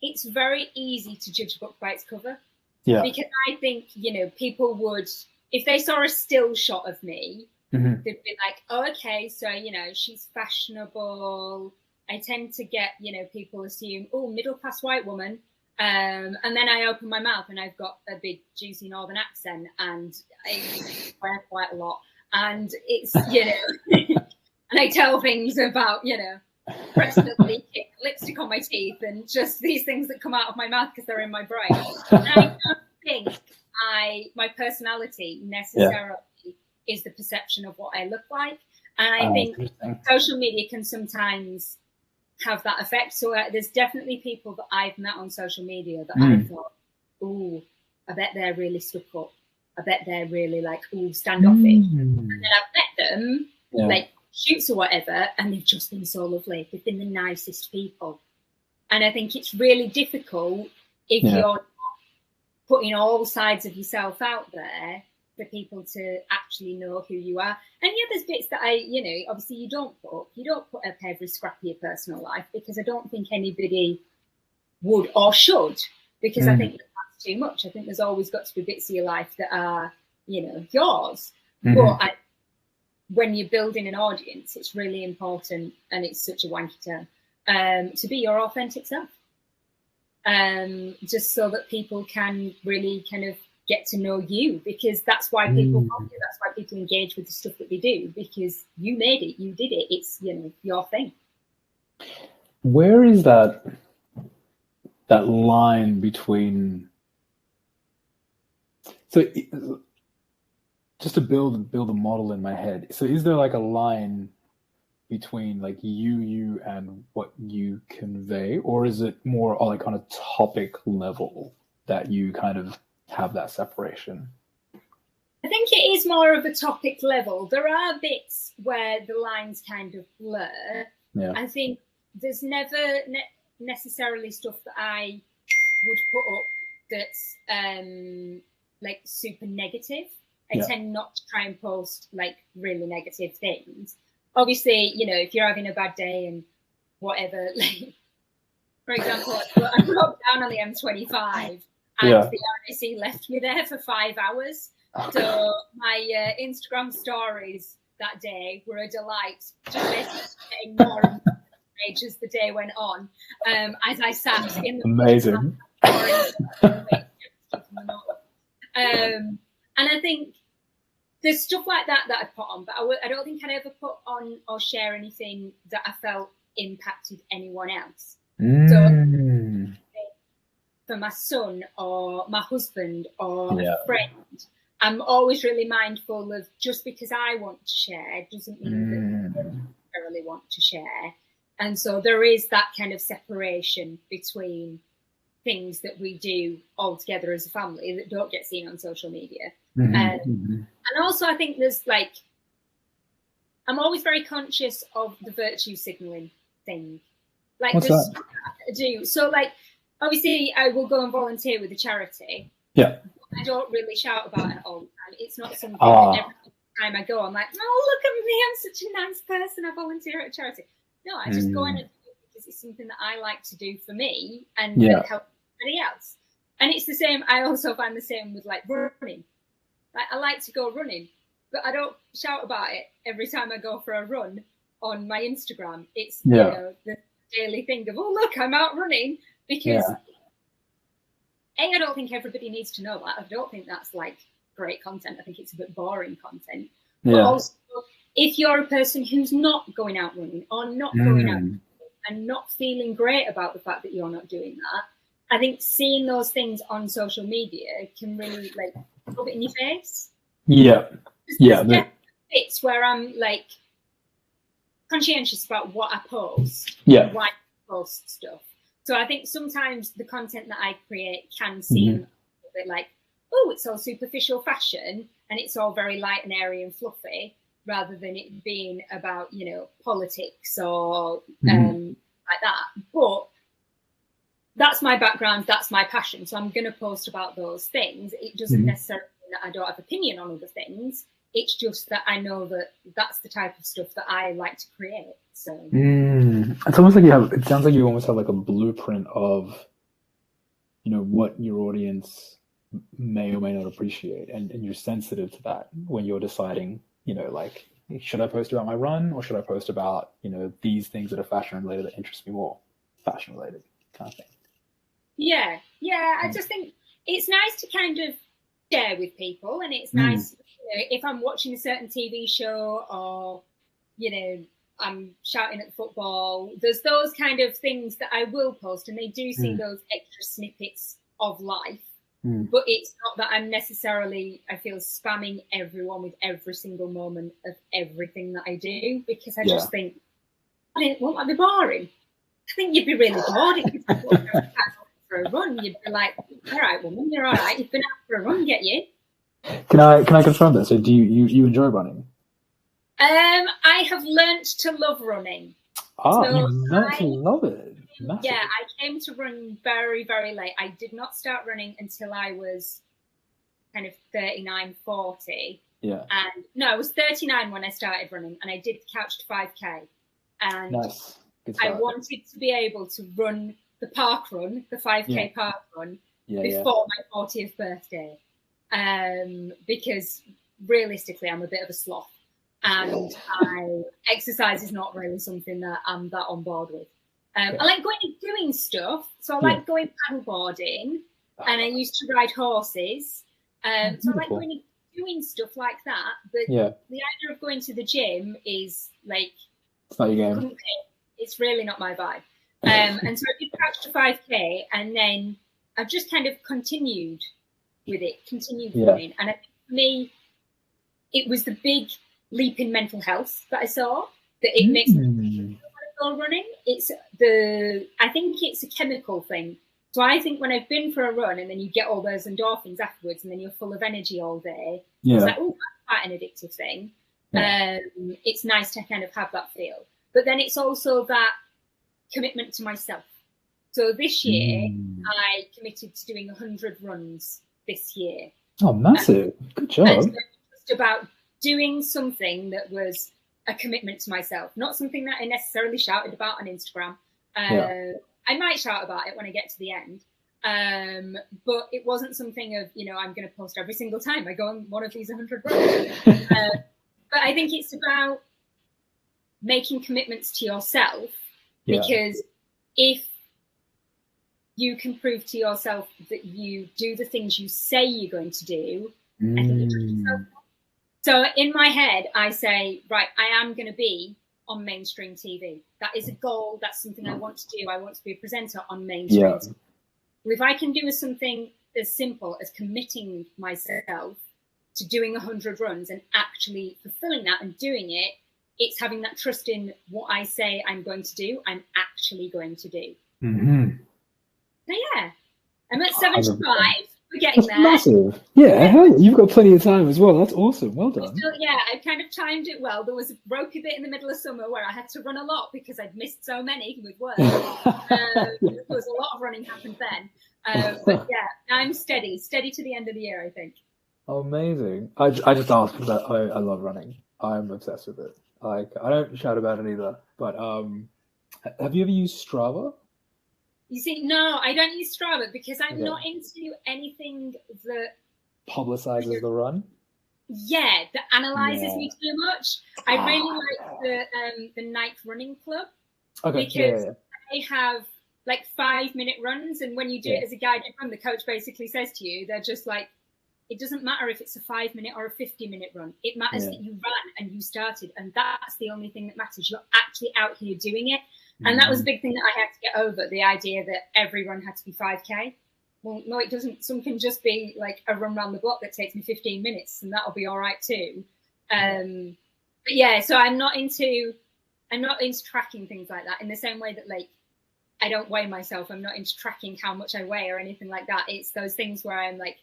it's very easy to judge a book by its cover. Yeah. Because I think, you know, people would, if they saw a still shot of me, they'd be like, oh, okay, so, you know, she's fashionable. I tend to get, you know, people assume, oh, middle-class white woman. And then I open my mouth and I've got a big, juicy northern accent and I swear quite a lot. And it's, you know, and I tell things about, you know, breast milk, lipstick on my teeth and just these things that come out of my mouth because they're in my brain. And I don't think my personality necessarily is the perception of what I look like. And I think social media can sometimes have that effect. So there's definitely people that I've met on social media that I thought, ooh, I bet they're really stuck up. I bet they're really like, ooh, standoffish. And then I've met them, like shoots or whatever, and they've just been so lovely. They've been the nicest people. And I think it's really difficult if you're not putting all sides of yourself out there for people to actually know who you are. And yeah, there's bits that you know, obviously you don't put up every scrappy of personal life, because I don't think anybody would or should, because I think that's too much. I think there's always got to be bits of your life that are, you know, yours. But when you're building an audience, it's really important, and it's such a wanky term, to be your authentic self. Just so that people can really kind of get to know you, because that's why people follow you. That's why people engage with the stuff that they do, because you made it, you did it. It's, you know, your thing. Where is that line between? So, just to build a model in my head. So, is there like a line between like you and what you convey, or is it more like on a topic level that you kind of have that separation? I think it is more of a topic level. There are bits where the lines kind of blur. Yeah. I think there's never necessarily stuff that I would put up that's like super negative. I tend not to try and post like really negative things. Obviously, you know, if you're having a bad day and whatever, like, for example, I broke down on the M25 and the RAC left me there for 5 hours. So my Instagram stories that day were a delight, just basically getting more and more rage as the day went on. As I sat in the amazing. And I think there's stuff like that I put on, but I don't think I'd ever put on or share anything that I felt impacted anyone else. So for my son or my husband or a friend, I'm always really mindful of, just because I want to share doesn't mean that they necessarily want to share. And so there is that kind of separation between things that we do all together as a family that don't get seen on social media. And also I think there's like, I'm always very conscious of the virtue signaling thing. Like, what's that? I do. So like, obviously I will go and volunteer with a charity. Yeah. I don't really shout about it all the time. It's not something that every time I go, I'm like, oh, look at me, I'm such a nice person, I volunteer at a charity. No, I just go in and do it because it's something that I like to do for me and help anybody else. And it's the same, I also find the same with like running. Like, I like to go running, but I don't shout about it every time I go for a run on my Instagram. It's you know, the daily thing of, oh look, I'm out running, because I don't think everybody needs to know that. I don't think that's like great content. I think it's a bit boring content. But also, if you're a person who's not going out running or not going out and not feeling great about the fact that you're not doing that, I think seeing those things on social media can really like rub it in your face. It's where I'm like conscientious about what I post, why I post stuff. So I think sometimes the content that I create can seem a bit like, oh, it's all superficial fashion and it's all very light and airy and fluffy, rather than it being about, you know, politics or like that. But that's my background, that's my passion. So I'm going to post about those things. It doesn't necessarily mean that I don't have opinion on other things. It's just that I know that that's the type of stuff that I like to create. So it's almost like it sounds like you almost have like a blueprint of, you know, what your audience may or may not appreciate. And you're sensitive to that when you're deciding, you know, like, should I post about my run or should I post about, you know, these things that are fashion related that interest me more? Fashion related kind of thing. Yeah. I just think it's nice to kind of share with people, and it's nice, you know, if I'm watching a certain TV show or, you know, I'm shouting at football, there's those kind of things that I will post, and they do see those extra snippets of life. But it's not that I'm necessarily, I feel, spamming everyone with every single moment of everything that I do, because I just think, won't that be boring? I think you'd be really bored if you went out for a run. You'd be like, all right, woman, you're all right. You've been out for a run, get you. Can I confirm that? So do you enjoy running? I have learnt to love running. So you've learnt to love it. Massive. Yeah, I came to run very, very late. I did not start running until I was kind of 39, 40. Yeah. And no, I was 39 when I started running, and I did couched 5K. And nice. I wanted to be able to run the park run, the 5K park run, before my 40th birthday. Because realistically, I'm a bit of a sloth, and exercise is not really something that I'm that on board with. I like going and doing stuff. So I like going paddleboarding, and I used to ride horses. So I like going and doing stuff like that. But the idea of going to the gym is like, it's not your game. It's really not my vibe. And so I did catch to 5K, and then I've just kind of continued with it, running. And I think for me, it was the big leap in mental health that I saw, that it makes me go running. I think it's a chemical thing. So I think when I've been for a run and then you get all those endorphins afterwards, and then you're full of energy all day, it's like, oh, that's quite an addictive thing. It's nice to kind of have that feel. But then it's also that commitment to myself. So this year, I committed to doing 100 runs this year. Oh, massive. Good job. And so it was just about doing something that was a commitment to myself, not something that I necessarily shouted about on Instagram. I might shout about it when I get to the end. But it wasn't something of, you know, I'm going to post every single time I go on one of these 100 runs. But I think it's about making commitments to yourself, because if you can prove to yourself that you do the things you say you're going to do, I think you trust yourself. So in my head, I say, right, I am going to be on mainstream TV. That is a goal. That's something I want to do. I want to be a presenter on mainstream TV. Well, if I can do something as simple as committing myself to doing 100 runs and actually fulfilling that and doing it, it's having that trust in what I say I'm going to do, I'm actually going to do. So yeah, I'm at 75. 100%. We're getting there. Massive. Yeah, you've got plenty of time as well. That's awesome. Well done. Still, I kind of timed it well. There was a ropey bit in the middle of summer where I had to run a lot because I'd missed so many with work. There was a lot of running happened then. But yeah, I'm steady to the end of the year, I think. Amazing. I just asked because I love running. I'm obsessed with it. Like, I don't shout about it either. But have you ever used Strava? You see, no, I don't use Strava because I'm not into anything that publicizes the run. yeah, that analyzes me too much. I really like the Nike Running Club, because they have like 5-minute runs, and when you do it as a guided run, the coach basically says to you, they're just like, it doesn't matter if it's a 5-minute or a 50-minute run. It matters that you ran and you started, and that's the only thing that matters. You're actually out here doing it. And that was a big thing that I had to get over, the idea that every run had to be 5K. Well, no, it doesn't. Some can just be like a run around the block that takes me 15 minutes, and that'll be all right too. But yeah, so I'm not into tracking things like that in the same way that, like, I don't weigh myself. I'm not into tracking how much I weigh or anything like that. It's those things where I'm like,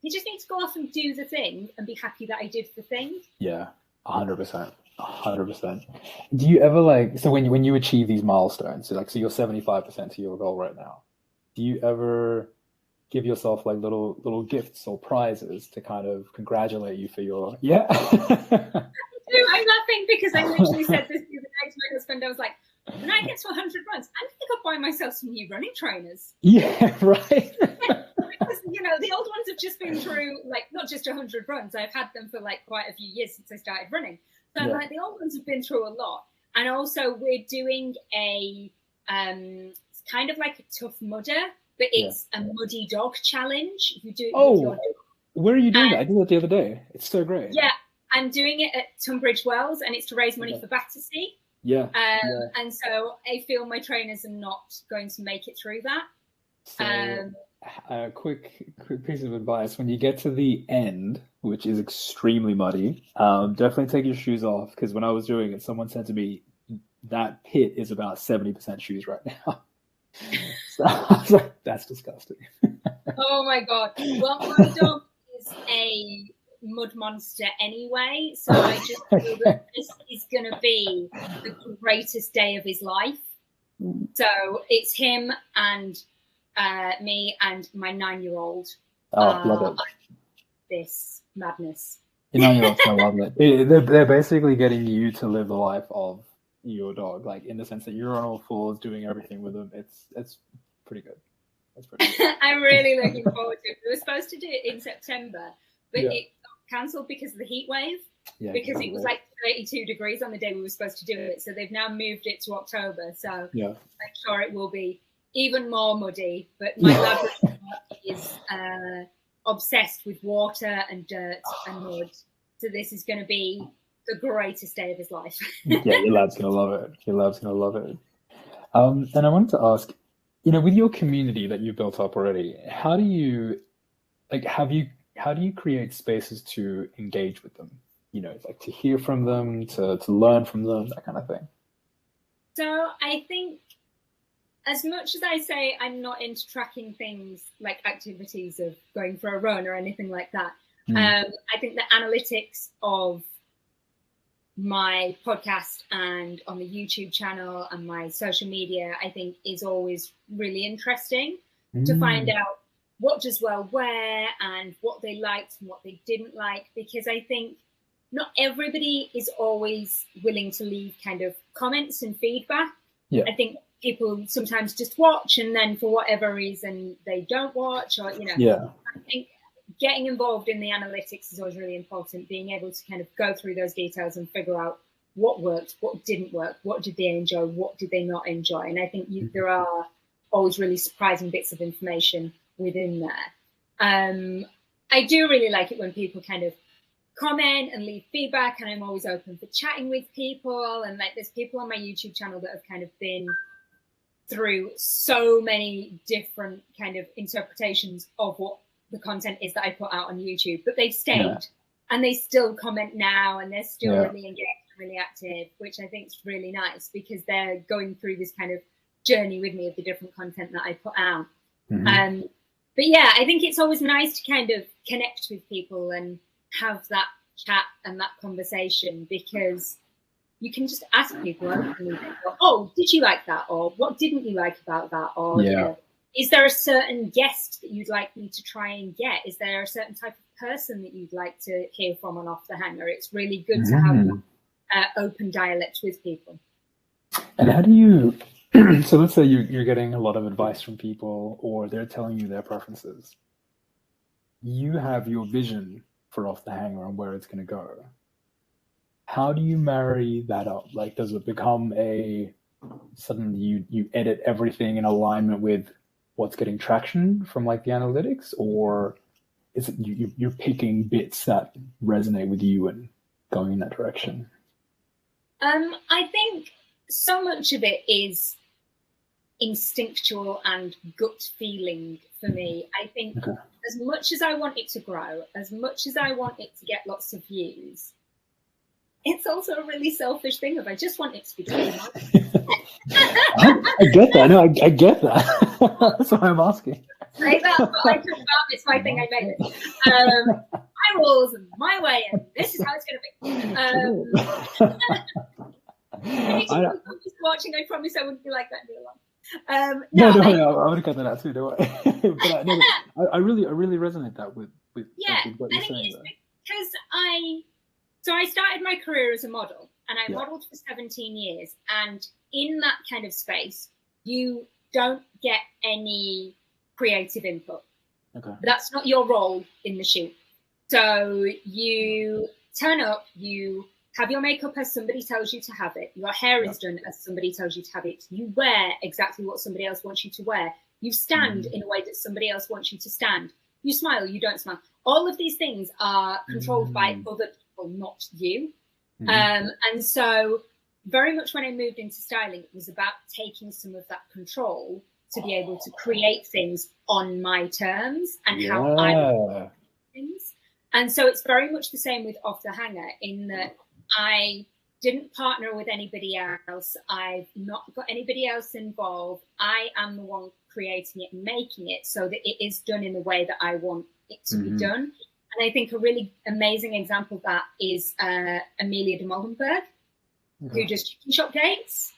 you just need to go off and do the thing and be happy that I did the thing. Yeah, 100%. 100%. Do you ever, like, so when you achieve these milestones, so you're 75% to your goal right now, do you ever give yourself like little gifts or prizes to kind of congratulate you for your I'm laughing because I literally said this the other day to my husband. I was like, when I get to 100 runs, I'm going to go buy myself some new running trainers. Yeah, right. Because, you know, the old ones have just been through, like, not just 100 runs. I've had them for like quite a few years since I started running. So I'm like, the old ones have been through a lot. And also we're doing a it's kind of like a Tough Mudder, but it's a muddy dog challenge. You do it with your dog. Where are you doing that? I did that the other day. It's so great. Yeah, I'm doing it at Tunbridge Wells, and it's to raise money for Battersea. Yeah. And so I feel my trainers are not going to make it through that. So, a quick piece of advice: when you get to the end, which is extremely muddy, definitely take your shoes off, because when I was doing it, someone said to me that pit is about 70% shoes right now. So I was like, that's disgusting. Oh my god! Well, my dog is a mud monster anyway, so I just feel that this is going to be the greatest day of his life. So it's him and me and my 9-year-old. Love it. This madness. Your 9-year-old's gonna love it. They're basically getting you to live the life of your dog, like in the sense that you're on all fours doing everything with them. It's pretty good. That's pretty good. I'm really looking forward to it. We were supposed to do it in September, but it got cancelled because of the heat wave. Yeah, because it was like 32 degrees on the day we were supposed to do it. So they've now moved it to October. So I'm sure it will be even more muddy. But my Labrador is obsessed with water and dirt and mud. So this is going to be the greatest day of his life. Yeah, your lab's going to love it. Your lab's going to love it. And I wanted to ask, you know, with your community that you've built up already, how do you create spaces to engage with them? You know, like to hear from them, to learn from them, that kind of thing. So I think, as much as I say I'm not into tracking things like activities of going for a run or anything like that, I think the analytics of my podcast and on the YouTube channel and my social media, I think, is always really interesting to find out what does well wear and what they liked and what they didn't like, because I think not everybody is always willing to leave kind of comments and feedback. Yeah. I think people sometimes just watch, and then for whatever reason they don't watch, or, you know, I think getting involved in the analytics is always really important, being able to kind of go through those details and figure out what worked, what didn't work, what did they enjoy, what did they not enjoy. And I think there are always really surprising bits of information within there. I do really like it when people kind of comment and leave feedback, and I'm always open for chatting with people. And like, there's people on my YouTube channel that have kind of been through so many different kind of interpretations of what the content is that I put out on YouTube, but they've stayed and they still comment now, and they're still really engaged and really active, which I think is really nice, because they're going through this kind of journey with me of the different content that I put out. But yeah, I think it's always nice to kind of connect with people and have that chat and that conversation, because you can just ask people, oh, did you like that? Or what didn't you like about that? Or you know, is there a certain guest that you'd like me to try and get? Is there a certain type of person that you'd like to hear from on Off the Hanger? It's really good to have open dialect with people. And how do you, so let's say you're getting a lot of advice from people, or they're telling you their preferences. You have your vision for Off the Hanger and where it's going to go. How do you marry that up? Like, does it become suddenly you edit everything in alignment with what's getting traction from like the analytics, or is it you're picking bits that resonate with you and going in that direction? I think so much of it is instinctual and gut feeling for me. I think as much as I want it to grow, as much as I want it to get lots of views, it's also a really selfish thing of I just want it to be doing. I get that. No, I get that. That's why I'm asking. Like, that's what I took about. It's my thing. I made it. My rules and my way, and this is how it's going to be. If watching, I promise I wouldn't be like that any long. No, I would have cut that out too. Don't worry. But I really resonate that with what you're saying. Because I started my career as a model, and I modeled for 17 years. And in that kind of space, you don't get any creative input. Okay. That's not your role in the shoot. So you turn up, you have your makeup as somebody tells you to have it. Your hair is done as somebody tells you to have it. You wear exactly what somebody else wants you to wear. You stand in a way that somebody else wants you to stand. You smile, you don't smile. All of these things are controlled by other people, not you. And so very much when I moved into styling, it was about taking some of that control to be able to create things on my terms and how I do things. And so it's very much the same with Off the Hanger in that I didn't partner with anybody else. I've not got anybody else involved. I am the one creating it and making it so that it is done in the way that I want it to be done. And I think a really amazing example of that is Amelia de Moldenberg, who does chicken shop dates.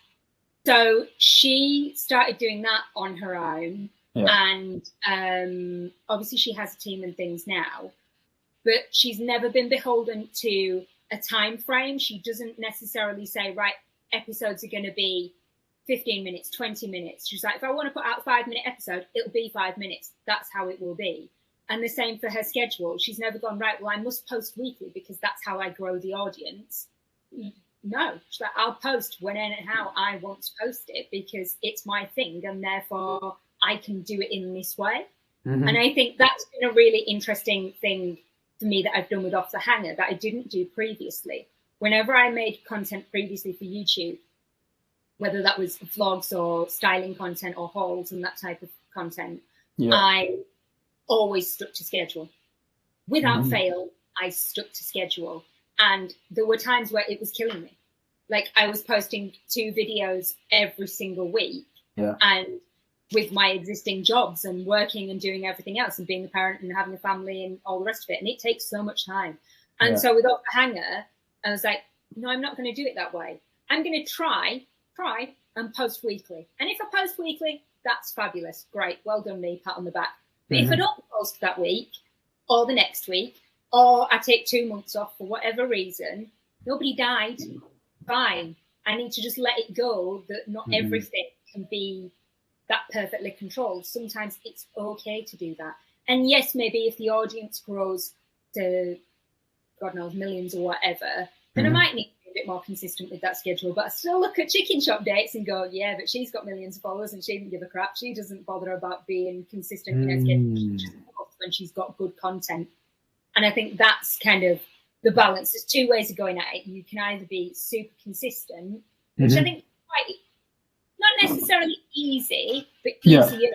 So she started doing that on her own. And obviously she has a team and things now, but she's never been beholden to a time frame. She doesn't necessarily say, right, episodes are going to be 15 minutes, 20 minutes. She's like, if I want to put out a 5-minute episode, it'll be 5 minutes. That's how it will be. And the same for her schedule. She's never gone, right, well, I must post weekly because that's how I grow the audience. No, she's like, I'll post when and how I want to post it because it's my thing and therefore I can do it in this way. And I think that's been a really interesting thing for me that I've done with Off the Hanger that I didn't do previously. Whenever I made content previously for YouTube, whether that was vlogs or styling content or hauls and that type of content, I always stuck to schedule. Without fail, I stuck to schedule. And there were times where it was killing me. Like I was posting 2 videos every single week. And with my existing jobs and working and doing everything else and being a parent and having a family and all the rest of it. And it takes so much time. And so with Off the Hanger, I was like, no, I'm not going to do it that way. I'm going to try and post weekly. And if I post weekly, that's fabulous. Great. Well done me. Pat on the back. But if I don't post that week or the next week, or I take 2 months off for whatever reason, nobody died. Fine. I need to just let it go that not everything can be that perfectly controlled. Sometimes it's okay to do that. And yes, maybe if the audience grows to, God knows, millions or whatever, then I might need to be a bit more consistent with that schedule. But I still look at chicken shop dates and go, yeah, but she's got millions of followers and she doesn't give a crap. She doesn't bother about being consistent in her schedule. She just posts when she's got good content. And I think that's kind of the balance. There's 2 ways of going at it. You can either be super consistent, which I think is quite, not necessarily easy, but easier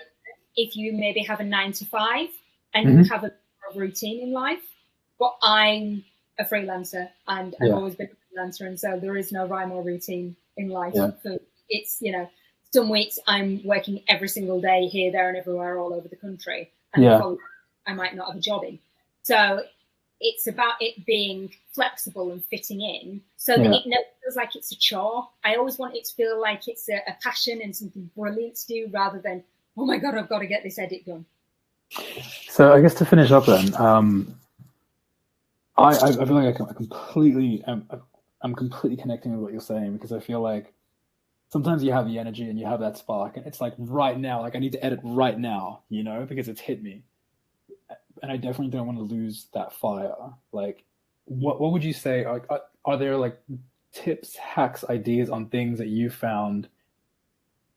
if you maybe have a 9 to 5 and you have a routine in life. But I'm a freelancer and I've always been a freelancer. And so there is no rhyme or routine in life. So it's, some weeks I'm working every single day here, there and everywhere all over the country. And I might not have a job in. So it's about it being flexible and fitting in so that it never feels like it's a chore. I always want it to feel like it's a passion and something brilliant to do rather than, oh my God, I've got to get this edit done. So I guess to finish up then, I feel like I'm completely connecting with what you're saying because I feel like sometimes you have the energy and you have that spark and it's like right now, like I need to edit right now, because it's hit me. and I definitely don't want to lose that fire. Like, what would you say? Are there like tips, hacks, ideas on things that you found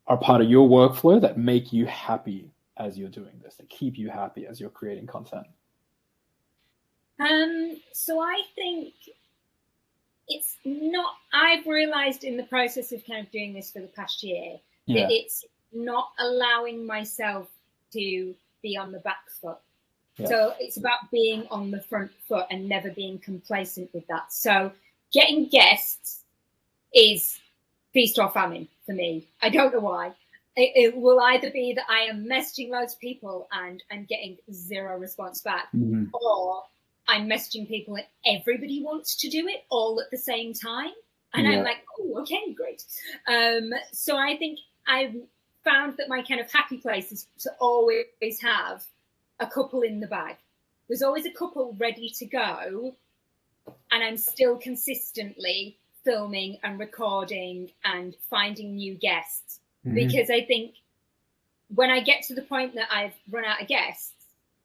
are part of your workflow that make you happy as you're doing this, that keep you happy as you're creating content? So I think it's not, I've realized in the process of kind of doing this for the past year that it's not allowing myself to be on the back foot. So it's about being on the front foot and never being complacent with that. So getting guests is feast or famine for me. I don't know why. It will either be that I am messaging loads of people and I'm getting zero response back, or I'm messaging people and everybody wants to do it all at the same time. And I'm like, oh, okay, great. So I think I've found that my kind of happy place is to always have a couple in the bag. There's always a couple ready to go, and I'm still consistently filming and recording and finding new guests, because I think when I get to the point that I've run out of guests,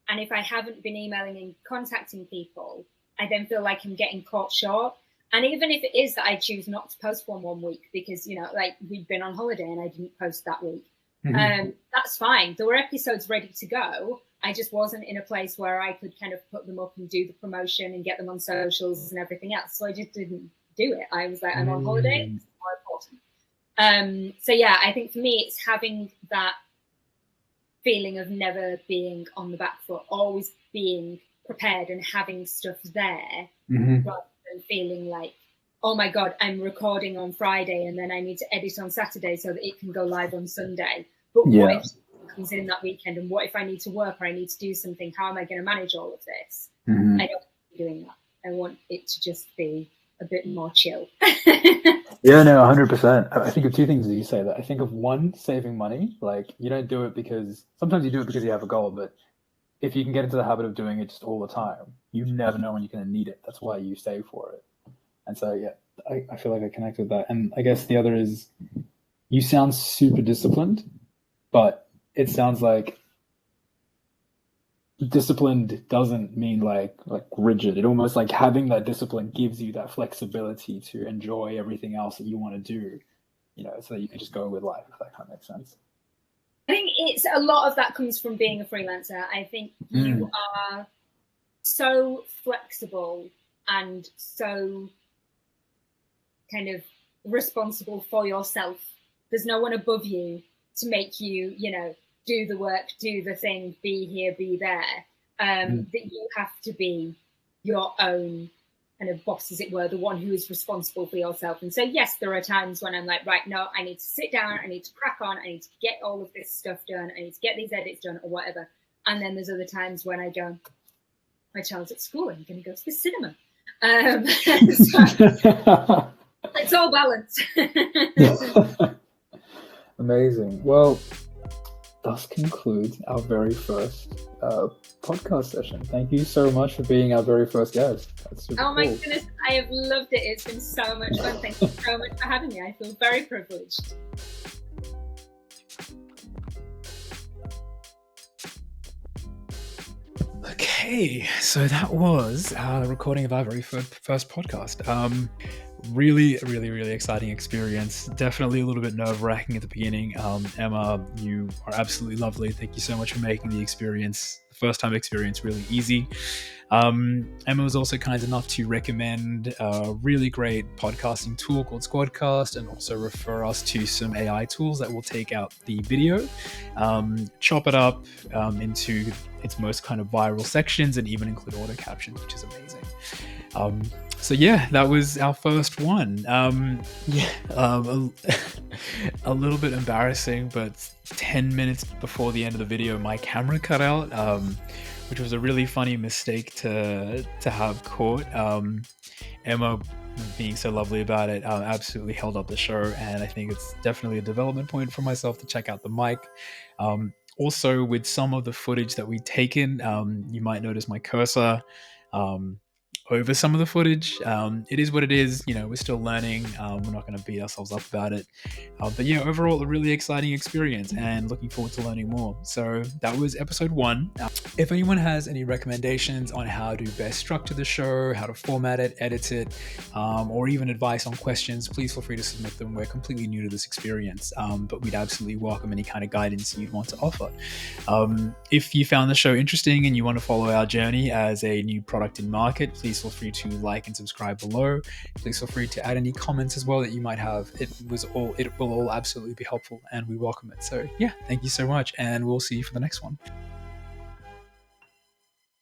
and if I haven't been emailing and contacting people, I then feel like I'm getting caught short. And even if it is that I choose not to post one week because, you know, like we've been on holiday and I didn't post that week, that's fine. There were episodes ready to go. I just wasn't in a place where I could kind of put them up and do the promotion and get them on socials and everything else. So I just didn't do it. I was like, I'm on holiday. It's more important. So yeah, I think for me, it's having that feeling of never being on the back foot, always being prepared and having stuff there, rather than feeling like, oh my God, I'm recording on Friday and then I need to edit on Saturday so that it can go live on Sunday. But what if it comes in that weekend, and what if I need to work or I need to do something? How am I going to manage all of this? I don't want to be doing that. I want it to just be a bit more chill. Yeah, no, 100%. I think of two things as you say that. I think of one, saving money. Like, you don't do it because, sometimes you do it because you have a goal, but if you can get into the habit of doing it just all the time, you never know when you're going to need it. That's why you save for it. And so, yeah, I feel like I connect with that. And I guess the other is, you sound super disciplined, but it sounds like disciplined doesn't mean like rigid. It almost like having that discipline gives you that flexibility to enjoy everything else that you want to do, you know, so that you can just go with life, if that kind of makes sense. I think it's a lot of that comes from being a freelancer. I think you are so flexible and so kind of responsible for yourself. There's no one above you to make you, you know, do the work, do the thing, be here, be there, that you have to be your own kind of boss, as it were, the one who is responsible for yourself. And so, yes, there are times when I'm like, right, no, I need to sit down, I need to crack on, I need to get all of this stuff done, I need to get these edits done or whatever. And then there's other times when I go, my child's at school, I'm going to go to the cinema. So it's all balanced. Amazing. Well, thus concludes our very first podcast session. Thank you so much for being our very first guest. That's super my cool. goodness, I have loved it. It's been so much fun. Thank you so much for having me. I feel very privileged. Okay, so that was the recording of our very first podcast. Really exciting experience. Definitely a little bit nerve-wracking at the beginning. Emma, you are absolutely lovely. Thank you so much for making the first time experience really easy. Emma was also kind enough to recommend a really great podcasting tool called Squadcast, and also refer us to some AI tools that will take out the video, chop it up into its most kind of viral sections, and even include auto captions, which is amazing. So yeah, that was our first one. A little bit embarrassing, but 10 minutes before the end of the video, my camera cut out, which was a really funny mistake to have caught. Emma, being so lovely about it, absolutely held up the show, and I think it's definitely a development point for myself to check out the mic. Also, with some of the footage that we've taken, you might notice my cursor over some of the footage. It is what it is. We're still learning. We're not going to beat ourselves up about it. But yeah, overall, a really exciting experience and looking forward to learning more. So that was episode 1. If anyone has any recommendations on how to best structure the show, how to format it, edit it, or even advice on questions, please feel free to submit them. We're completely new to this experience, but we'd absolutely welcome any kind of guidance you'd want to offer. If you found the show interesting and you want to follow our journey as a new product in market, please feel free to like and subscribe below. Please feel free to add any comments as well that you might have. It will all absolutely be helpful and we welcome it. So yeah, thank you so much, and we'll see you for the next one.